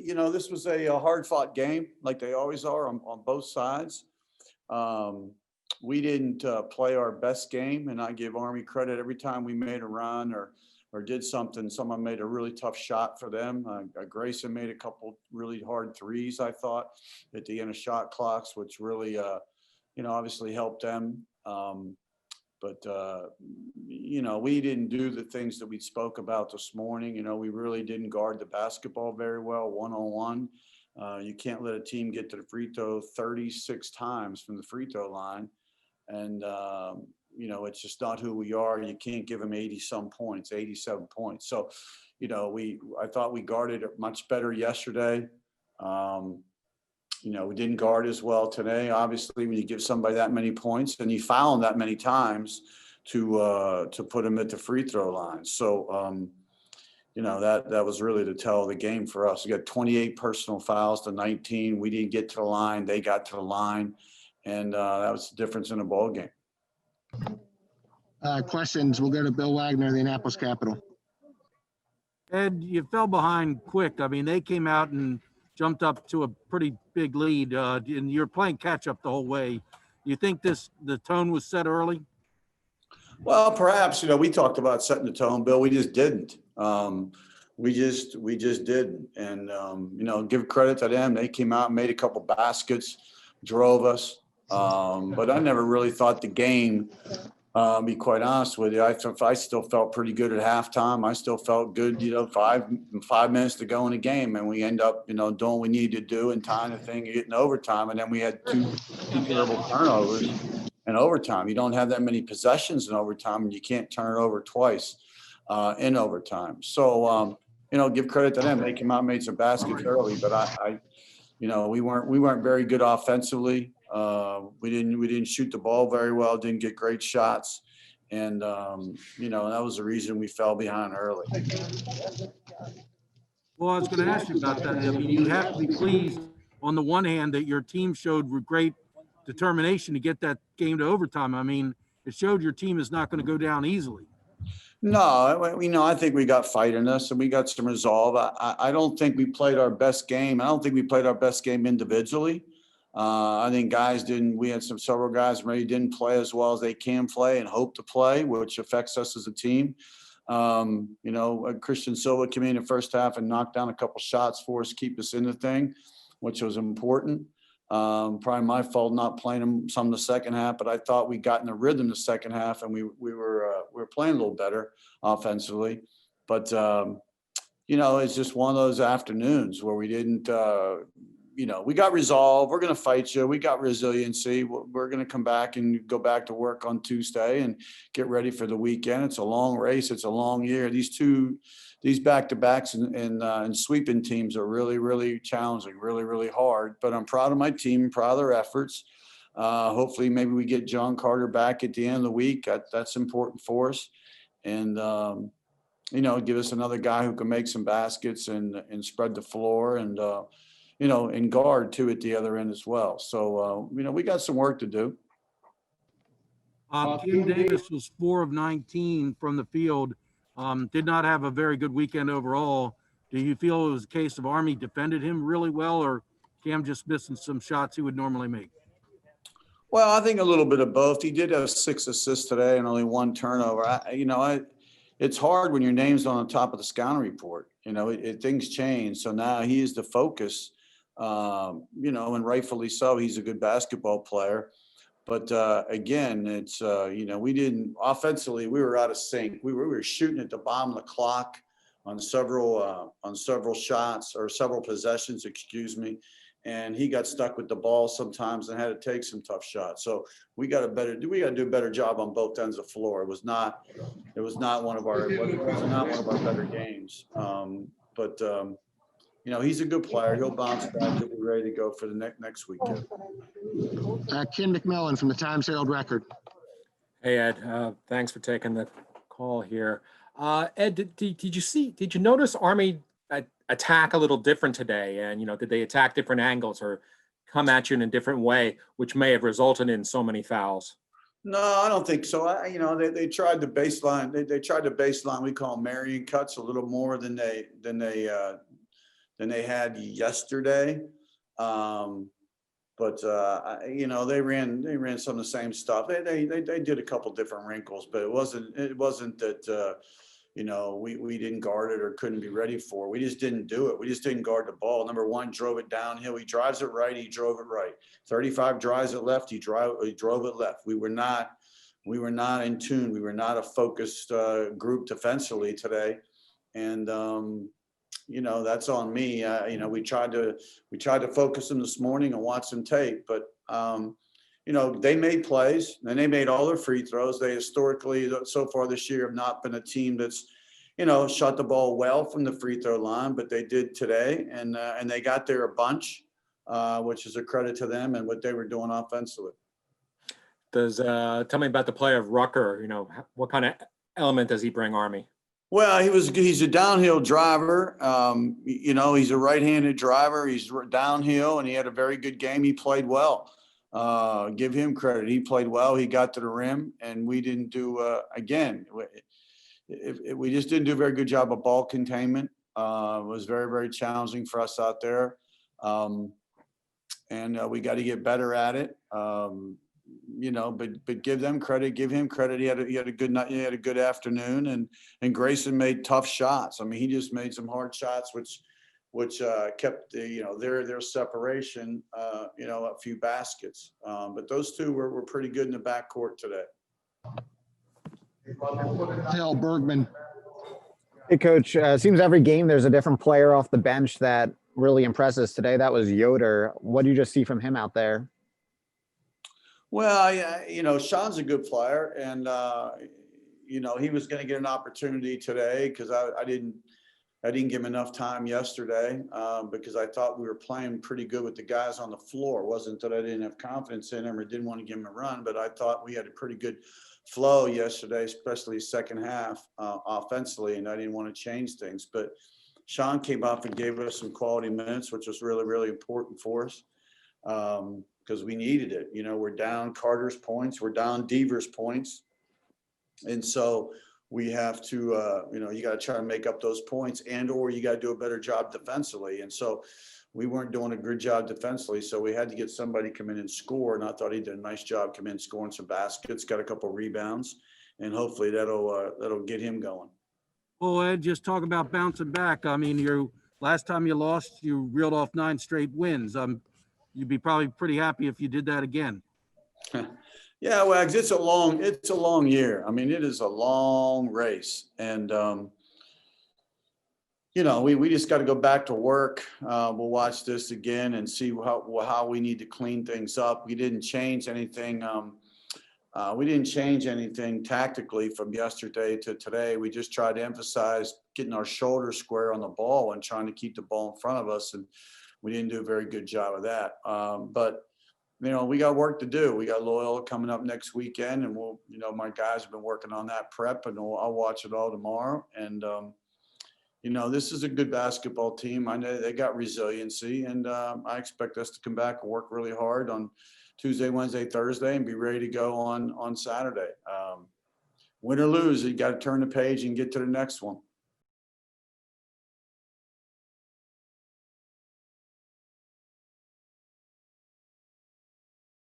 this was a hard-fought game, like they always are on both sides. We didn't play our best game, and I give Army credit every time we made a run or did something. Someone made a really tough shot for them. Grayson made a couple really hard threes, I thought, at the end of shot clocks, which really, obviously helped them. But we didn't do the things that we spoke about this morning. We really didn't guard the basketball very well one-on-one. You can't let a team get to the free throw 36 times from the free throw line. And, it's just not who we are. You can't give them 80-some points, 87 points. So, I thought we guarded it much better yesterday. We didn't guard as well today. Obviously, when you give somebody that many points and you foul them that many times to put them at the free throw line. So, that was really the tell of the game for us. We got 28 personal fouls to 19. We didn't get to the line. They got to the line. And that was the difference in the ball game. Questions. We'll go to Bill Wagner, the Annapolis Capital. Ed, you fell behind quick. I mean, they came out and jumped up to a pretty big lead, and you're playing catch up the whole way. You think the tone was set early? Well, perhaps, we talked about setting the tone, Bill. We just didn't. We just didn't. And, give credit to them. They came out and made a couple baskets, drove us. But I never really thought the game, be quite honest with you, I still felt pretty good at halftime. I still felt good, 5 minutes to go in the game, and we end up, doing what we needed to do and tying the thing, getting overtime. And then we had two terrible turnovers in overtime. You don't have that many possessions in overtime, and you can't turn it over twice in overtime. So, give credit to them. They came out and made some baskets early, but we weren't very good offensively. We didn't shoot the ball very well, didn't get great shots. And, that was the reason we fell behind early. Well, I was going to ask you about that. I mean, you have to be pleased on the one hand that your team showed great determination to get that game to overtime. I mean, it showed your team is not going to go down easily. No, I think we got fight in us and we got some resolve. I don't think we played our best game. I don't think we played our best game individually. I think we had several guys maybe didn't play as well as they can play and hope to play, which affects us as a team. Christian Silva came in the first half and knocked down a couple shots for us, keep us in the thing, which was important. Probably my fault not playing him some of the second half, but I thought we got in the rhythm the second half and we were playing a little better offensively. But it's just one of those afternoons where we didn't. We got resolve. We're going to fight you. We got resiliency. We're going to come back and go back to work on Tuesday and get ready for the weekend. It's a long race. It's a long year. These back-to-backs and sweeping teams are really, really challenging, really, really hard. But I'm proud of my team, proud of their efforts. Hopefully, maybe we get John Carter back at the end of the week. That's important for us. And, give us another guy who can make some baskets and spread the floor and, and guard too at the other end as well. So, we got some work to do. Cam Davis was 4 of 19 from the field. Did not have a very good weekend overall. Do you feel it was a case of Army defended him really well, or Cam just missing some shots he would normally make? Well, I think a little bit of both. He did have 6 assists today and only 1 turnover. It's hard when your name's on the top of the scouting report. Things change. So now he is the focus. And rightfully so. He's a good basketball player. But again, it's we didn't offensively. We were out of sync. We were shooting at the bottom of the clock on several shots or several possessions. Excuse me. And he got stuck with the ball sometimes and had to take some tough shots. So we got to do a better job on both ends of the floor. It was not one of our better games. But he's a good player. He'll bounce back. He'll be ready to go for the next weekend. Kim McMillan from the Times-Herald Record. Hey, Ed. Thanks for taking the call here. Ed, did you notice Army attack a little different today? And, did they attack different angles or come at you in a different way, which may have resulted in so many fouls? No, I don't think so. They tried the baseline. They tried the baseline. We call them Marion cuts a little more than they than they had yesterday. But you know, they ran some of the same stuff. They did a couple different wrinkles, but it wasn't that you know, we didn't guard it or couldn't be ready for it. We just didn't do it. We just didn't guard the ball. Number one, drove it downhill. He drives it right. He drove it right. 35 drives it left. He drove it left. We were not in tune. We were not a focused group defensively today. And you know, that's on me. You know, we tried to focus them this morning and watch some tape, but you know, they made plays and they made all their free throws. They historically, so far this year, have not been a team that's, you know, shot the ball well from the free throw line, but they did today, and they got there a bunch, which is a credit to them and what they were doing offensively. Tell me about the play of Rucker. You know, what kind of element does he bring Army? Well, he's a downhill driver. You know, he's a right-handed driver. He's downhill, and he had a very good game. He played well. Give him credit. He played well. He got to the rim, and we didn't do again. We just didn't do a very good job of ball containment. It was very, very challenging for us out there, and we got to get better at it. You know, but give them credit, give him credit. He had a good night. He had a good afternoon, and Grayson made tough shots. I mean, he just made some hard shots, which kept the, you know, their separation, you know, a few baskets. But those two were pretty good in the backcourt today. Phil Bergman. Hey, Coach. Seems every game there's a different player off the bench that really impresses. Today, that was Yoder. What do you just see from him out there? Well, you know, Sean's a good player, and you know, he was going to get an opportunity today because I didn't give him enough time yesterday because I thought we were playing pretty good with the guys on the floor. It wasn't that I didn't have confidence in him or didn't want to give him a run, but I thought we had a pretty good flow yesterday, especially second half offensively, and I didn't want to change things. But Sean came up and gave us some quality minutes, which was really, really important for us. Because we needed it. You know, we're down Carter's points, we're down Deaver's points. And so we have to, you know, you got to try to make up those points or you got to do a better job defensively. And so we weren't doing a good job defensively. So we had to get somebody come in and score. And I thought he did a nice job coming in, scoring some baskets, got a couple of rebounds, and hopefully that'll get him going. Well, Ed, just talk about bouncing back. I mean, last time you lost, you reeled off 9 straight wins. You'd be probably pretty happy if you did that again. Yeah, Wags, it's a long year. I mean, it is a long race. And, you know, we just got to go back to work. We'll watch this again and see how we need to clean things up. We didn't change anything. We didn't change anything tactically from yesterday to today. We just tried to emphasize getting our shoulders square on the ball and trying to keep the ball in front of us. And we didn't do a very good job of that. But, you know, we got work to do. We got Loyola coming up next weekend, and we'll, you know, my guys have been working on that prep, and I'll watch it all tomorrow. And, you know, this is a good basketball team. I know they got resiliency, and I expect us to come back and work really hard on Tuesday, Wednesday, Thursday, and be ready to go on Saturday. Win or lose, you got to turn the page and get to the next one.